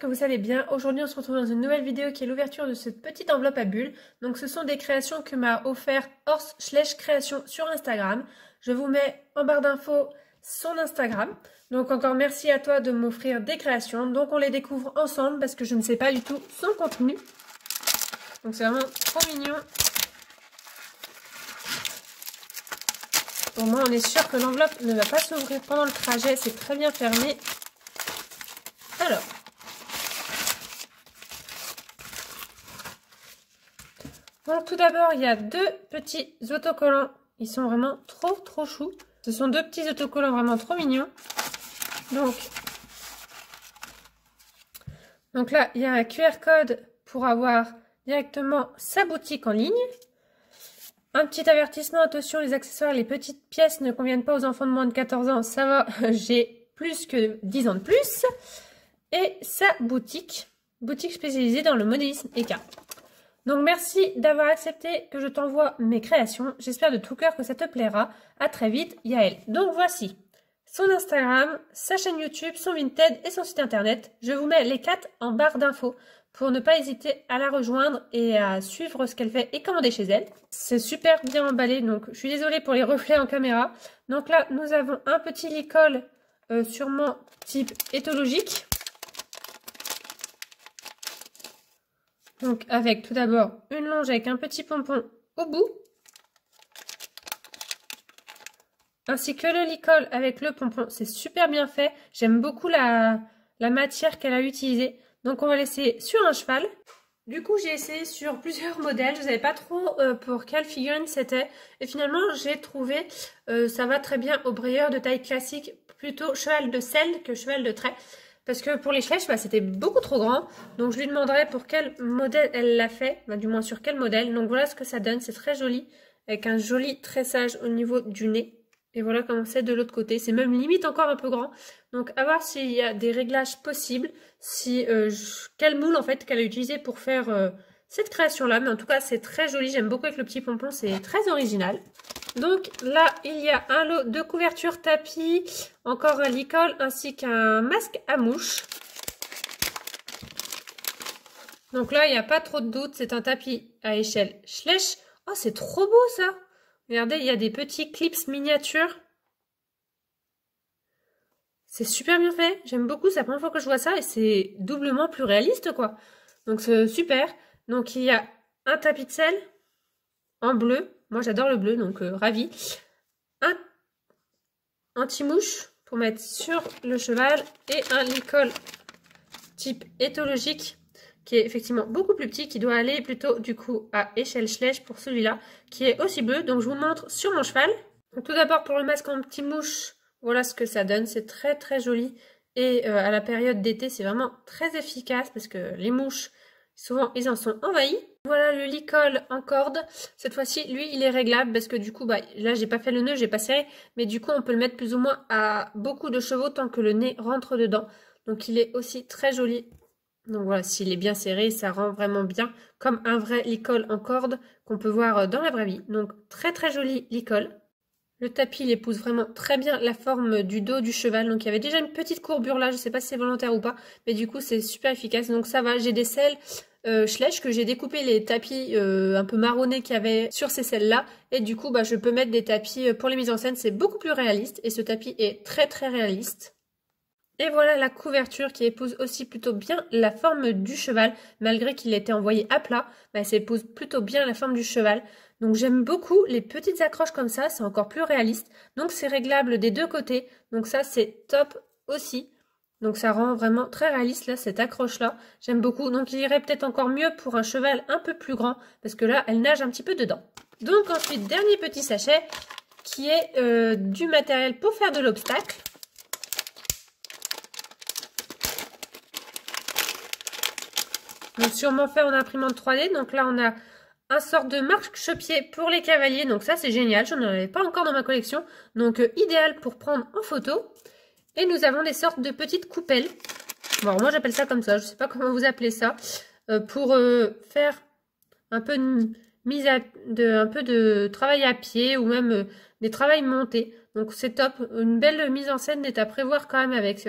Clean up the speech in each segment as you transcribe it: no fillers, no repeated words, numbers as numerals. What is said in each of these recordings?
que vous allez bien. Aujourd'hui on se retrouve dans une nouvelle vidéo qui est l'ouverture de cette petite enveloppe à bulles. Donc ce sont des créations que m'a offert Horse/Création sur Instagram. Je vous mets en barre d'infos son Instagram. Donc encore merci à toi de m'offrir des créations. Donc on les découvre ensemble parce que je ne sais pas du tout son contenu. Donc c'est vraiment trop mignon. Au moins on est sûr que l'enveloppe ne va pas s'ouvrir pendant le trajet. C'est très bien fermé. Alors. Donc tout d'abord, il y a deux petits autocollants. Ils sont vraiment trop choux. Ce sont deux petits autocollants vraiment trop mignons. Donc là, il y a un QR code pour avoir directement sa boutique en ligne. Un petit avertissement, attention, les accessoires, les petites pièces ne conviennent pas aux enfants de moins de 14 ans. Ça va, j'ai plus que 10 ans de plus. Et sa boutique spécialisée dans le modélisme EK. Donc merci d'avoir accepté que je t'envoie mes créations. J'espère de tout cœur que ça te plaira. À très vite, Yael. Donc voici son Instagram, sa chaîne YouTube, son Vinted et son site internet. Je vous mets les 4 en barre d'infos pour ne pas hésiter à la rejoindre et à suivre ce qu'elle fait et commander chez elle. C'est super bien emballé, donc je suis désolée pour les reflets en caméra. Donc là, nous avons un petit licol sûrement type éthologique. Donc avec tout d'abord une longe avec un petit pompon au bout. Ainsi que le licol avec le pompon. C'est super bien fait. J'aime beaucoup la matière qu'elle a utilisée. Donc on va l'essayer sur un cheval. Du coup j'ai essayé sur plusieurs modèles. Je ne savais pas trop pour quelle figurine c'était. Et finalement j'ai trouvé ça va très bien au brayeur de taille classique. Plutôt cheval de selle que cheval de trait. Parce que pour les flèches, c'était beaucoup trop grand. Donc je lui demanderai pour quel modèle elle l'a fait. Du moins sur quel modèle. Donc voilà ce que ça donne. C'est très joli. Avec un joli tressage au niveau du nez. Et voilà comment c'est de l'autre côté. C'est même limite encore un peu grand. Donc à voir s'il y a des réglages possibles. Si quel moule en fait qu'elle a utilisé pour faire cette création là. Mais en tout cas c'est très joli. J'aime beaucoup avec le petit pompon. C'est très original. Donc là, il y a un lot de couverture tapis, encore un licol ainsi qu'un masque à mouche. Donc là, il n'y a pas trop de doute, c'est un tapis à échelle Schleich. Oh, c'est trop beau ça! Regardez, il y a des petits clips miniatures. C'est super bien fait, j'aime beaucoup, c'est la première fois que je vois ça et c'est doublement plus réaliste quoi. Donc c'est super. Donc il y a un tapis de selle en bleu. Moi, j'adore le bleu, donc ravi. Un anti-mouche pour mettre sur le cheval et un licol type éthologique qui est effectivement beaucoup plus petit, qui doit aller plutôt du coup à échelle Schleich pour celui-là, qui est aussi bleu. Donc, je vous montre sur mon cheval. Donc, tout d'abord, pour le masque en petit mouche, voilà ce que ça donne. C'est très joli. Et à la période d'été, c'est vraiment très efficace parce que les mouches, souvent, ils en sont envahis. Voilà le licol en corde. Cette fois-ci, lui, il est réglable parce que du coup, là, j'ai pas fait le nœud, j'ai pas serré. Mais du coup, on peut le mettre plus ou moins à beaucoup de chevaux tant que le nez rentre dedans. Donc, il est aussi très joli. Donc voilà, s'il est bien serré, ça rend vraiment bien comme un vrai licol en corde qu'on peut voir dans la vraie vie. Donc, très joli licol. Le tapis, il épouse vraiment très bien la forme du dos du cheval. Donc, il y avait déjà une petite courbure là. Je ne sais pas si c'est volontaire ou pas. Mais du coup, c'est super efficace. Donc, ça va. J'ai des selles Schleich que j'ai découpé les tapis un peu marronnés qu'il y avait sur ces selles-là. Et du coup, je peux mettre des tapis pour les mises en scène. C'est beaucoup plus réaliste. Et ce tapis est très réaliste. Et voilà la couverture qui épouse aussi plutôt bien la forme du cheval. Malgré qu'il était envoyé à plat, ça épouse plutôt bien la forme du cheval. Donc j'aime beaucoup les petites accroches comme ça, c'est encore plus réaliste. Donc c'est réglable des deux côtés, donc ça c'est top aussi. Donc ça rend vraiment très réaliste là, cette accroche-là. J'aime beaucoup, donc il irait peut-être encore mieux pour un cheval un peu plus grand, parce que là elle nage un petit peu dedans. Donc ensuite, dernier petit sachet, qui est du matériel pour faire de l'obstacle. Donc sûrement fait en imprimante 3D, donc là on a un sort de marche-pied pour les cavaliers, donc ça c'est génial, j'en avais pas encore dans ma collection, donc idéal pour prendre en photo. Et nous avons des sortes de petites coupelles, bon moi j'appelle ça comme ça, je sais pas comment vous appelez ça, pour faire un peu de travail à pied ou même des travails montés, donc c'est top, une belle mise en scène est à prévoir quand même avec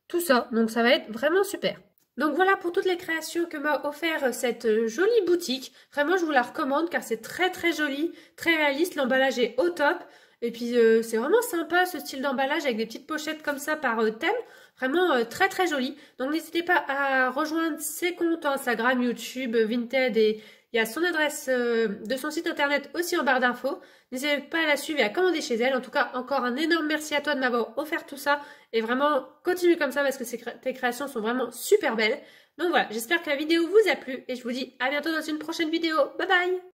tout ça, donc ça va être vraiment super. Donc voilà pour toutes les créations que m'a offert cette jolie boutique. Vraiment, je vous la recommande car c'est très très joli, très réaliste. L'emballage est au top. Et puis c'est vraiment sympa ce style d'emballage avec des petites pochettes comme ça par thème. Vraiment très très joli. Donc n'hésitez pas à rejoindre ses comptes Instagram, YouTube, Vinted et il y a son adresse de son site internet aussi en barre d'infos. N'hésitez pas à la suivre et à commander chez elle. En tout cas, encore un énorme merci à toi de m'avoir offert tout ça. Et vraiment, continue comme ça parce que tes créations sont vraiment super belles. Donc voilà, j'espère que la vidéo vous a plu et je vous dis à bientôt dans une prochaine vidéo. Bye bye!